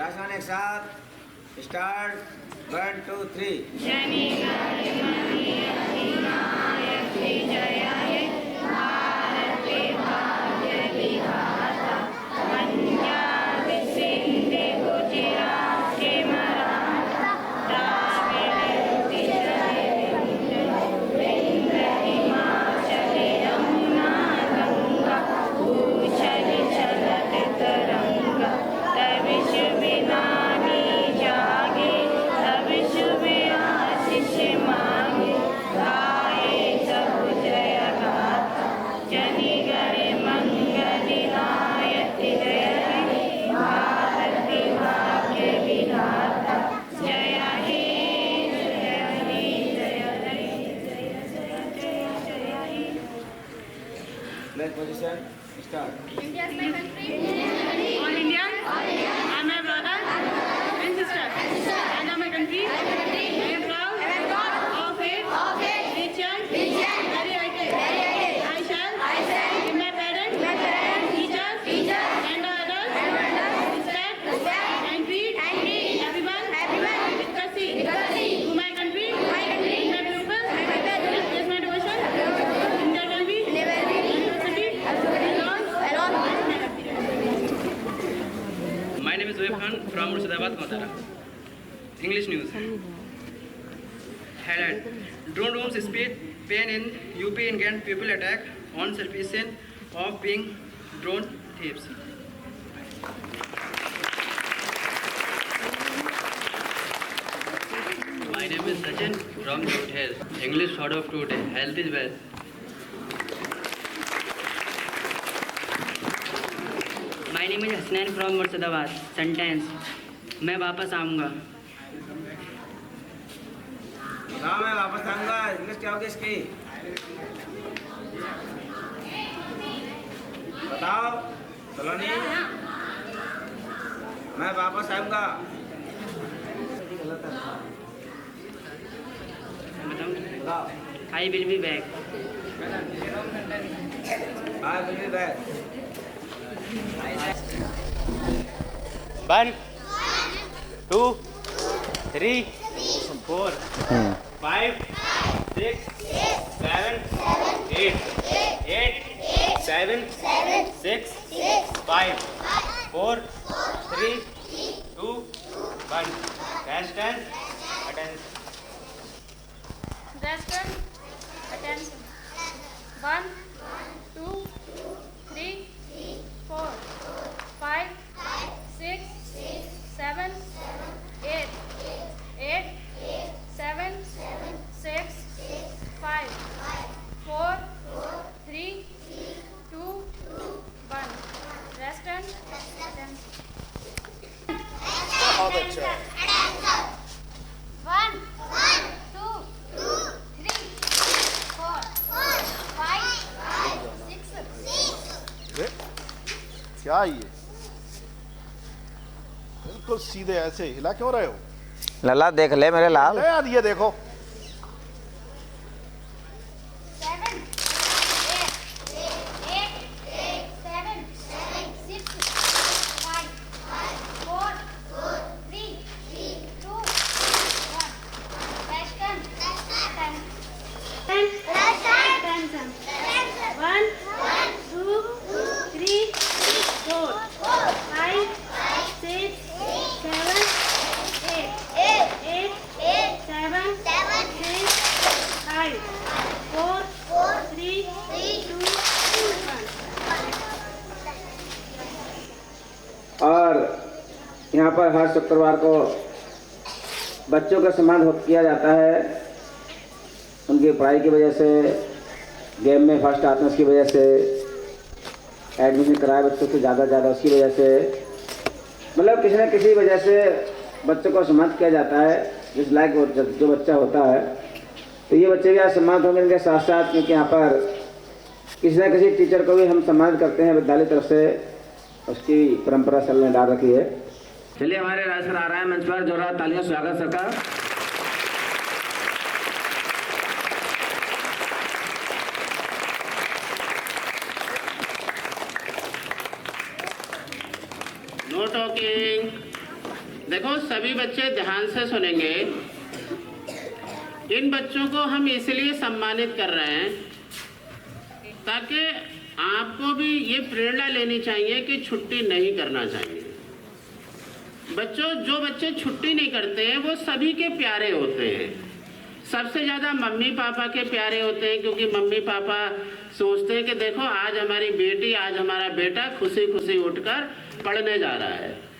राजस्थान एक साथ start 1 2 Next position, start. India is my country. All Indians are my brothers and sisters. And are my country. I am proud of it. Region. Very united. I shall give my parents, teachers, and others respect and treat everyone with courtesy. To my country, my people, express my devotion. India will be My name is Zoeb Khan from Murshidabad, Matara. English news. Headline: Drone rooms speed pain in UP Indian people attack on suspicion of being drone thieves. My name is Sachin from Youth Health. English thought of today: health is wealth. My name is Hasnain from Murshidabad. Sentence: मैं वापस आऊँगा. हाँ मैं वापस आऊंगा। English क्या होगी इसकी? बताओ सलोनी। मैं वापस आऊंगा। बताओ। I will be back. I will be back. 1 2 3 4 5 6 7 8 7 6 5 4 3 2 1. Rest and attention. Rest and attention. 1 2 3 4 5 6 7 8 7 6 5 4 3 2 1. Rest and attention. बहुत अच्छा है. 1 2 3 4 5 6 अरे, क्या ये बिल्कुल सीधे ऐसे हिला क्यों रहे हो? लला देख ले मेरे लाल। अरे यार ये देखो 7 8 7 6 5 4 3 2 1. Rest and attention. 1 2 3 4 5 6 7 8 7 6 5 4 3 2 1. और यहाँ पर हर शुक्रवार को बच्चों का सम्मान किया जाता है। उनकी पढ़ाई की वजह से, गेम में फर्स्ट आते हैं उसकी वजह से, एडमिशन कराए बच्चों को ज़्यादा उसकी वजह से, मतलब किसी न किसी वजह से बच्चों को सम्मानित किया जाता है जिस लायक जो बच्चा होता है। तो ये बच्चे भी आज सम्मानित होंगे इनके साथ साथ, क्योंकि यहाँ पर किसी न किसी टीचर को भी हम सम्मानित करते हैं विद्यालय तरफ से, उसकी परंपरा सल ने डाल रखी है। चलिए हमारे राज सर आ रहा है मंच पर, जोरदार तालियां स्वागत सर का। No talking. देखो सभी बच्चे ध्यान से सुनेंगे। इन बच्चों को हम इसलिए सम्मानित कर रहे हैं ताकि आपको भी ये प्रेरणा लेनी चाहिए कि छुट्टी नहीं करना चाहिए। बच्चों, जो बच्चे छुट्टी नहीं करते हैं वो सभी के प्यारे होते हैं। सबसे ज़्यादा मम्मी पापा के प्यारे होते हैं, क्योंकि मम्मी पापा सोचते हैं कि देखो आज हमारी बेटी, आज हमारा बेटा खुशी खुशी उठकर पढ़ने जा रहा है।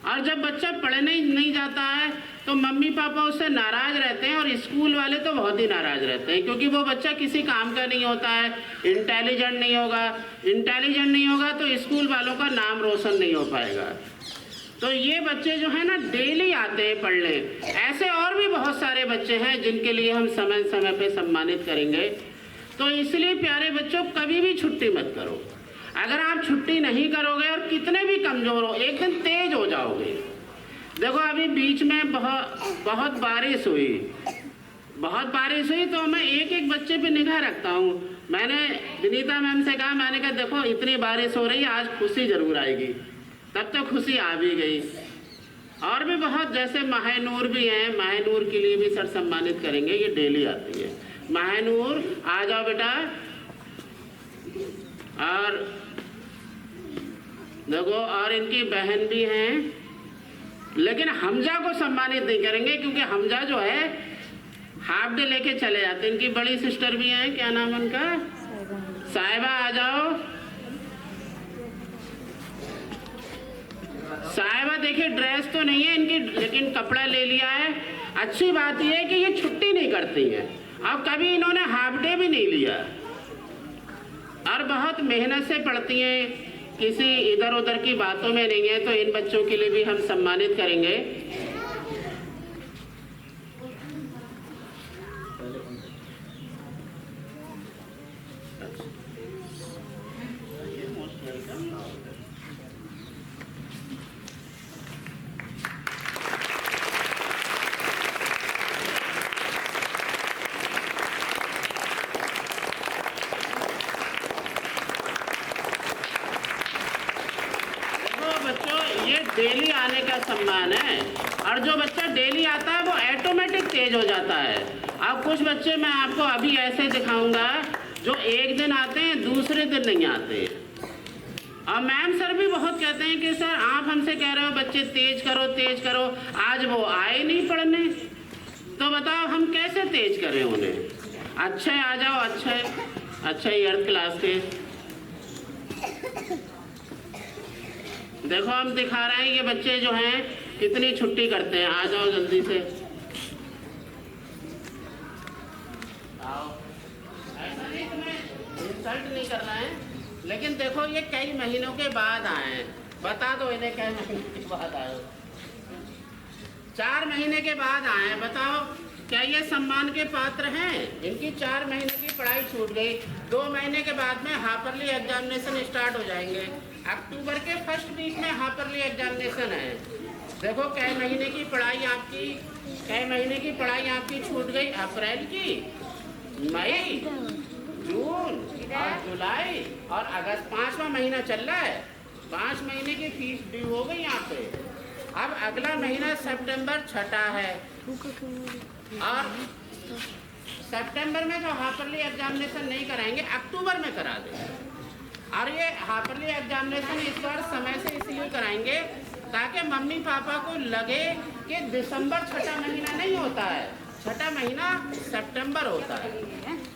और जब बच्चा पढ़ने नहीं जाता है तो मम्मी पापा उससे नाराज़ रहते हैं, और स्कूल वाले तो बहुत ही नाराज़ रहते हैं, क्योंकि वो बच्चा किसी काम का नहीं होता है, इंटेलिजेंट नहीं होगा तो स्कूल वालों का नाम रोशन नहीं हो पाएगा। तो ये बच्चे जो है ना डेली आते हैं पढ़ने। ऐसे और भी बहुत सारे बच्चे हैं जिनके लिए हम समय समय पे सम्मानित करेंगे। तो इसलिए प्यारे बच्चों, कभी भी छुट्टी मत करो। अगर आप छुट्टी नहीं करोगे और कितने भी कमज़ोर हो, एक दिन तेज हो जाओगे। देखो अभी बीच में बहुत बारिश हुई तो मैं एक एक बच्चे पे निगाह रखता हूँ। मैंने विनीता मैम से कहा, मैंने कहा देखो इतनी बारिश हो रही है, आज खुशी ज़रूर आएगी। तब तो खुशी आ भी गई। और भी बहुत, जैसे महानूर भी हैं, महानूर के लिए भी सर सम्मानित करेंगे, ये डेली आती है। महानूर आ जाओ बेटा। और देखो और इनकी बहन भी हैं, लेकिन हमजा को सम्मानित नहीं करेंगे क्योंकि हमजा जो है हाफ डे लेके चले जाते। इनकी बड़ी सिस्टर भी हैं, क्या नाम उनका? साहिबा, आ जाओ। साहिबा देखिए ड्रेस तो नहीं है इनकी, लेकिन कपड़ा ले लिया है। अच्छी बात यह है कि ये छुट्टी नहीं करती हैं और कभी इन्होंने हाफ डे भी नहीं लिया, और बहुत मेहनत से पढ़ती हैं, किसी इधर उधर की बातों में नहीं है। तो इन बच्चों के लिए भी हम सम्मानित करेंगे। डेली आने का सम्मान है, और जो बच्चा डेली आता है वो ऑटोमेटिक तेज हो जाता है। अब कुछ बच्चे मैं आपको अभी ऐसे दिखाऊंगा जो एक दिन आते हैं, दूसरे दिन नहीं आते हैं। और मैम सर भी बहुत कहते हैं कि सर आप हमसे कह रहे हो बच्चे तेज करो, आज वो आए नहीं पढ़ने, तो बताओ हम कैसे तेज करें उन्हें। अच्छे आ जाओ, अच्छे 8th क्लास के। देखो हम दिखा रहे हैं कि बच्चे जो हैं कितनी छुट्टी करते हैं। आ जाओ जल्दी से, आओ। ऐसा नहीं तुम्हें इंसल्ट नहीं करना है, लेकिन देखो ये कई महीनों के बाद आए हैं। बता दो इन्हें कई महीने के बाद आए हो। 4 महीने के बाद आए हैं, बताओ क्या ये सम्मान के पात्र हैं? इनकी 4 महीने की पढ़ाई छूट गई। 2 महीने के बाद में हाफरली एग्जामिनेशन स्टार्ट हो जाएंगे। अक्टूबर के फर्स्ट वीक में हाफरली एग्जामिनेशन है। देखो कई महीने की पढ़ाई आपकी छूट गई। अप्रैल की, मई, जून और जुलाई और अगस्त, 5वां महीना चल रहा है। 5 महीने की फीस ड्यू हो गई यहाँ पे। अब अगला महीना सितंबर 6 है, और सितंबर में जो हाफरली एग्जामिनेशन नहीं कराएंगे, अक्टूबर में करा देंगे। और ये हाफरली एग्जामिनेशन इस बार समय से इसलिए कराएंगे ताकि मम्मी पापा को लगे कि दिसंबर 6ठा महीना नहीं होता है, 6ठा महीना सितंबर होता है।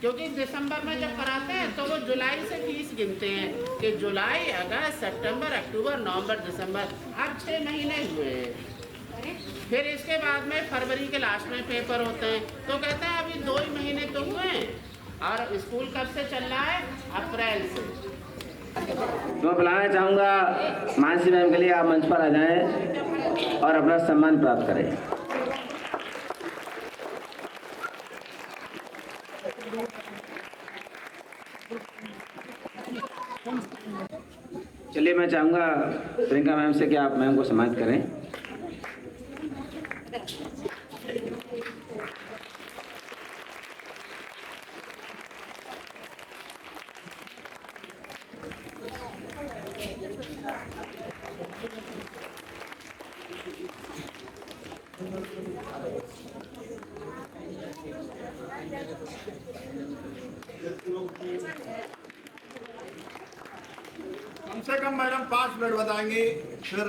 क्योंकि दिसंबर में जब कराते हैं तो वो जुलाई से फीस गिनते हैं कि जुलाई, अगस्त, सितंबर, अक्टूबर, नवंबर, दिसंबर। अब 6 महीने हुए हैं। फिर इसके बाद में फरवरी के लास्ट में पेपर होते हैं, तो कहते हैं अभी 2 ही महीने तो हुए हैं। और स्कूल कब से चल रहा है? अप्रैल से। तो मैं बुलाना चाहूँगा मानसी मैम के लिए, आप मंच पर आ जाएं और अपना सम्मान प्राप्त करें। चलिए मैं चाहूँगा प्रियंका मैम से कि आप मैम को सम्मानित करें। कम से कम मैडम 5 मिनट बताएंगे, फिर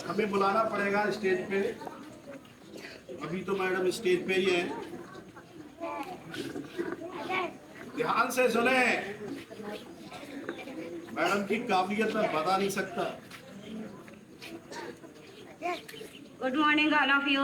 हमें बुलाना पड़ेगा स्टेज पे। अभी तो मैडम स्टेज पे ही है। ध्यान से सुने, मैडम की काबिलियत मैं बता नहीं सकता। Good morning all of you.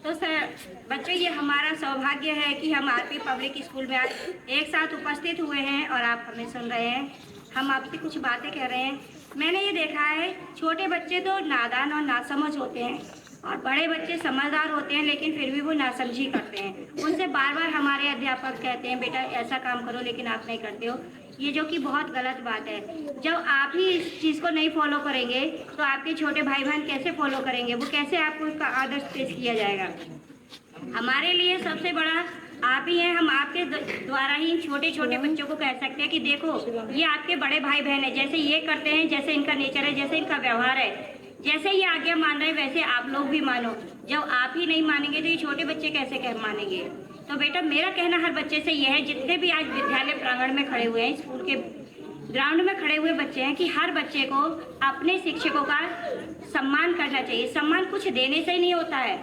तो सर बच्चों, ये हमारा सौभाग्य है कि हम आरपी पब्लिक स्कूल में आज एक साथ उपस्थित हुए हैं और आप हमें सुन रहे हैं। हम आपसे कुछ बातें कह रहे हैं। मैंने ये देखा है, छोटे बच्चे तो नादान और नासमझ होते हैं और बड़े बच्चे समझदार होते हैं, लेकिन फिर भी वो नासमझी करते हैं। उनसे बार बार हमारे अध्यापक कहते हैं बेटा ऐसा काम करो, लेकिन आप नहीं करते हो, ये जो कि बहुत गलत बात है। जब आप ही इस चीज़ को नहीं फॉलो करेंगे तो आपके छोटे भाई बहन कैसे फॉलो करेंगे? वो कैसे आपको इसका आदर्श पेश किया जाएगा? हमारे लिए सबसे बड़ा आप ही हैं। हम आपके द्वारा ही छोटे छोटे बच्चों को कह सकते हैं कि देखो ये आपके बड़े भाई बहन है, जैसे ये करते हैं, जैसे इनका नेचर है, जैसे इनका व्यवहार है, जैसे ये आज्ञा मान रहे हैं वैसे आप लोग भी मानो। जब आप ही नहीं मानेंगे तो ये छोटे बच्चे कैसे मानेंगे? तो बेटा मेरा कहना हर बच्चे से यह है, जितने भी आज विद्यालय प्रांगण में खड़े हुए हैं, स्कूल के ग्राउंड में खड़े हुए बच्चे हैं, कि हर बच्चे को अपने शिक्षकों का सम्मान करना चाहिए। सम्मान कुछ देने से ही नहीं होता है,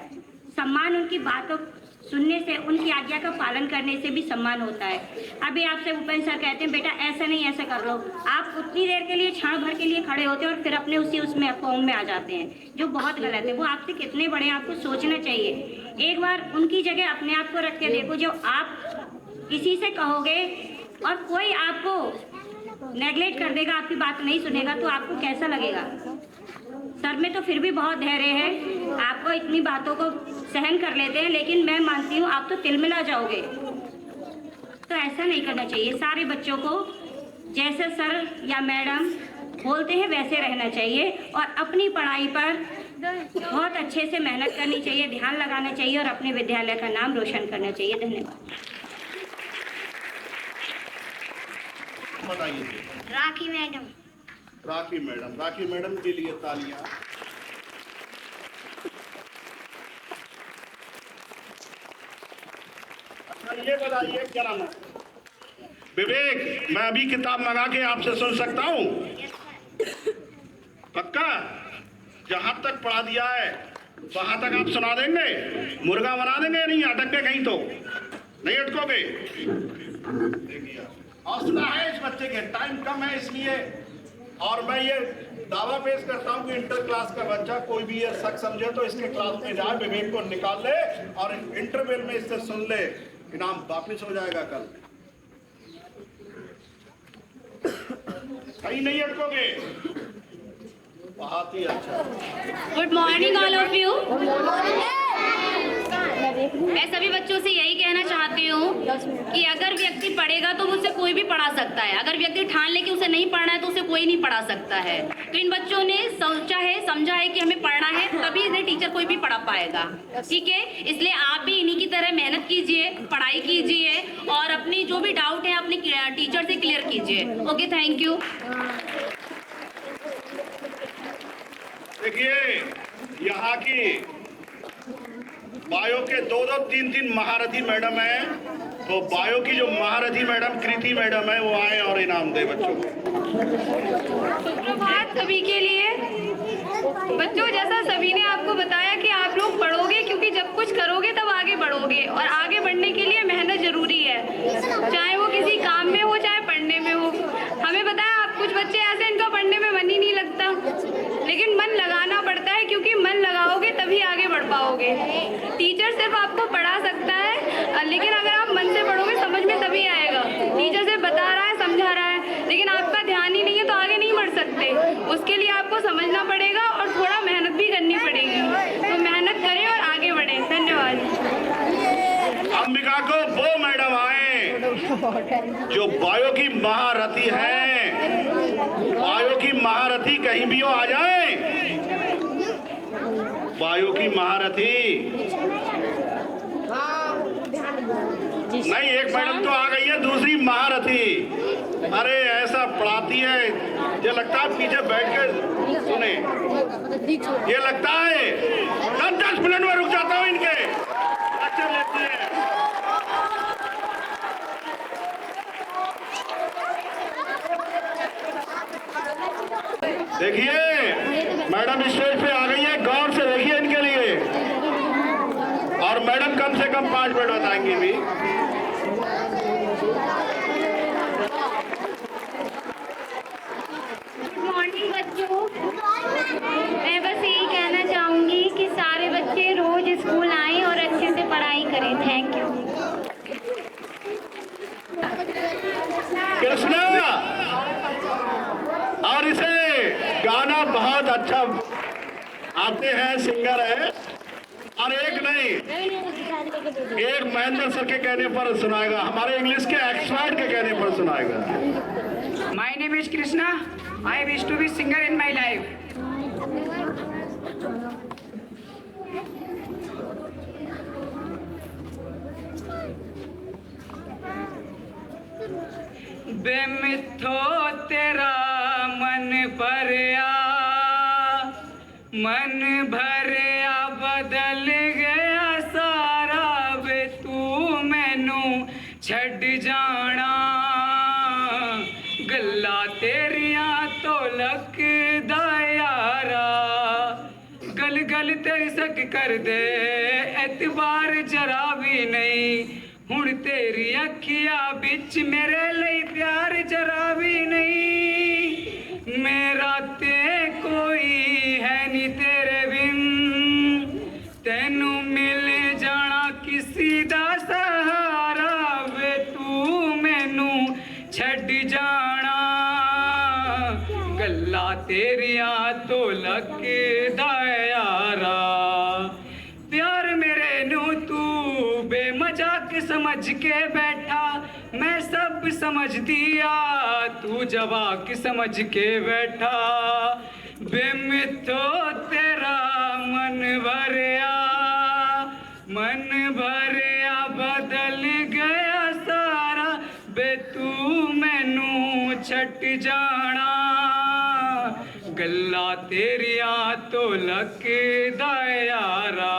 सम्मान उनकी बातों सुनने से, उनकी आज्ञा का पालन करने से भी सम्मान होता है। अभी आपसे भूपेंद्र सर कहते हैं बेटा ऐसा नहीं ऐसा कर लो, आप उतनी देर के लिए, क्षण भर के लिए खड़े होते हैं और फिर अपने उसमें फॉर्म में आ जाते हैं, जो बहुत गलत है। वो आपसे कितने बड़े हैं आपको सोचना चाहिए। एक बार उनकी जगह अपने आप को रख के देखो। जब आप किसी से कहोगे और कोई आपको नेगलेक्ट कर देगा, आपकी बात नहीं सुनेगा, तो आपको कैसा लगेगा? सर में तो फिर भी बहुत धैर्य है, आपको इतनी बातों को सहन कर लेते हैं, लेकिन मैं मानती हूँ आप तो तिलमिला जाओगे। तो ऐसा नहीं करना चाहिए। सारे बच्चों को जैसे सर या मैडम बोलते हैं वैसे रहना चाहिए और अपनी पढ़ाई पर बहुत अच्छे से मेहनत करनी चाहिए, ध्यान लगाना चाहिए और अपने विद्यालय का नाम रोशन करना चाहिए। धन्यवाद। बताइए। राखी मैडम। राखी मैडम, राखी मैडम के लिए तालियां। अच्छा ये बताइए क्या नाम है? विवेक, मैं अभी किताब मंगा के आपसे सुन सकता हूँ? पक्का? जहां तक पढ़ा दिया है वहां तक आप सुना देंगे? मुर्गा बना देंगे? नहीं अटक के कहीं तो नहीं अटकोगे? हौसला है इस बच्चे के, टाइम कम है इसलिए। और मैं ये दावा पेश करता हूँ कि इंटर क्लास का बच्चा कोई भी ये शक समझे तो इसके क्लास में जाए, विवेक को निकाल ले और इंटरवल में इससे सुन ले, इनाम वापिस हो जाएगा कल। कहीं नहीं अटकोगे। बहुत ही अच्छा। Good morning all of you. मैं सभी बच्चों से यही कहना चाहती हूँ कि अगर व्यक्ति पढ़ेगा तो उससे कोई भी पढ़ा सकता है। अगर व्यक्ति ठान ले कि उसे नहीं पढ़ना है तो उसे कोई नहीं पढ़ा सकता है। तो इन बच्चों ने सोचा है, समझा है कि हमें पढ़ना है, तभी इन्हें टीचर कोई भी पढ़ा पाएगा। ठीक है, इसलिए आप भी इन्हीं की तरह मेहनत कीजिए, पढ़ाई कीजिए और अपनी जो भी डाउट है अपने टीचर से क्लियर कीजिए। Okay, thank you. देखिए यहाँ की बायो के 2-2, 3-3 महारथी मैडम हैं, तो बायो की जो महारथी मैडम कृति मैडम है वो आए और इनाम दे बच्चों को। सुप्रभात सभी के लिए। बच्चों, जैसा सभी ने आपको बताया कि आप लोग पढ़ोगे, क्योंकि जब कुछ करोगे तब आगे बढ़ोगे और आगे बढ़ने के लिए मेहनत जरूरी है, चाहे वो किसी काम में हो चाहे पढ़ने में हो। हमें पता है आप कुछ बच्चे ऐसे इनका पढ़ने में मन ही नहीं लगता, लेकिन मन लगाना पड़ता है, क्योंकि मन लगाओगे तभी आगे बढ़ पाओगे। टीचर सिर्फ आपको पढ़ा सकता है, लेकिन अगर आप मन से पढ़ोगे समझ में तभी आएगा। टीचर सिर्फ बता रहा है, समझा रहा है, लेकिन आपका ध्यान ही नहीं है तो आगे नहीं बढ़ सकते। उसके लिए आपको समझना पड़ेगा और थोड़ा मेहनत भी करनी पड़ेगी। तो मेहनत करें और आगे बढ़ें। धन्यवाद। अंबिका को वो मैडम आए जो बायो की महारथी है। बायो की महारथी कहीं भी हो आ जाए। बायो की महारथी नहीं, एक मैडम तो आ गई है, दूसरी महारथी। अरे ऐसा पढ़ाती है, मुझे लगता है पीछे बैठ के सुने। ये लगता है 10 मिनट में रुक जाता हूँ इनके लेक्चर लेते हैं। देखिए मैडम स्टेज पे आ गई है, गौर से देखिए इनके लिए। और मैडम कम से कम 5 मिनट बताएंगी भी। गुड मॉर्निंग बच्चों, मैं बस यही कहना चाहूँगी कि सारे बच्चे रोज स्कूल आएं और अच्छे से पढ़ाई करें। Thank you. कृष्णा, और इसे गाना बहुत अच्छा आते हैं, सिंगर है। और एक नहीं, एक महेंद्र सर के कहने पर सुनाएगा, हमारे इंग्लिश के एक्सपर्ट के कहने पर सुनाएगा। My name is Krishna. I wish to be singer in my life. बेमिथो तेरा मन भरिया, मन भरिया बदल गया सारा, वे तू मैनू छड़ जाना, गल्ला तेरिया तो लकदा यारा, गल गल तेरी सक कर दे एतबार जरा भी नहीं, हुण तेरी अखिया बिच मेरे लिए प्यार जरा भी नहीं, मेरा ते कोई है नी तेरे बिन, तेनू मिल जाना किसी दा सहारा, वे तू मैनू छड़ जाना, गल्ला तेरिया तो लगदा यारा, प्यार मेरे नू तू बेमजाक समझ के बैठा, मैं सब समझ दिया तू जवाक समझ के बैठा, बेमिथो तेरा मन भरिया, मन भरिया बदल गया सारा, बे तू मैनू छट जाना, गल्ला तेरिया तो लगदा यारा।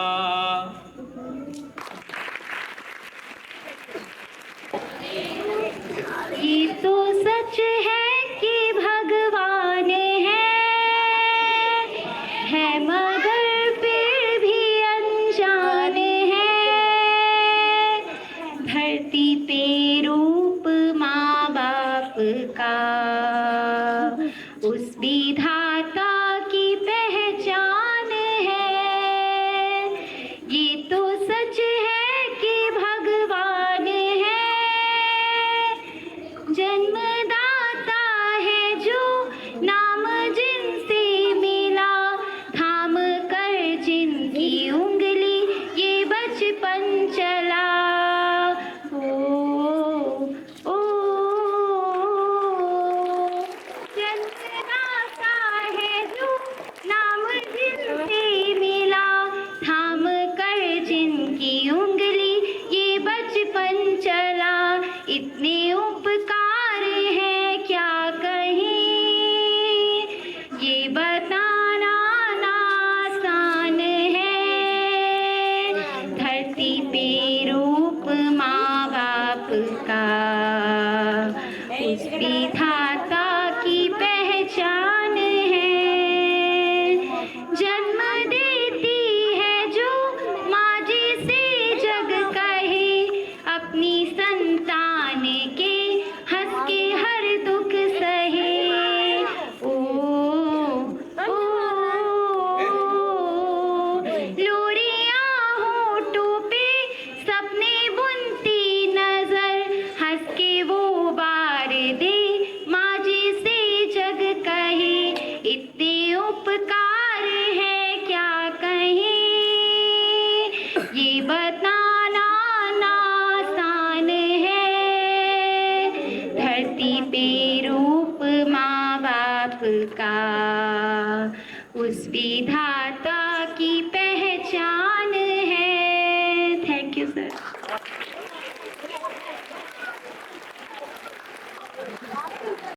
ये तो सच है कि भगवान है मगर फिर भी अनजान है, धरती पे रूप माँ बाप का, उस विधाता की पहचान है, ये तो सच है कि भगवान है, जन्मदाता है जो नाम जिनसे मिला, थाम कर जिनकी उंगली ये बचपन चला, ओ जन्मदाता है जो नाम जिनसे मिला, थाम कर जिनकी उंगली ये बचपन चला, इतने उपकार है क्या कहीं, ये बताना ना आसान है, धरती पे रूप माँ बाप का, उस विधाता की पहचान है, जन्म देती है जो माँ जिसे जग कहे, अपनी संतान के हंस के हर दुख सहे, ओ लोरियां होठों पे सपने बुनती नजर, हंस के वो बार दे माँ जिसे जग कहे, इतने उपकार है क्या कहें, ये बताना ना आसान है, धरती पे रूप माँ बाप का, उस विधाता की पहचान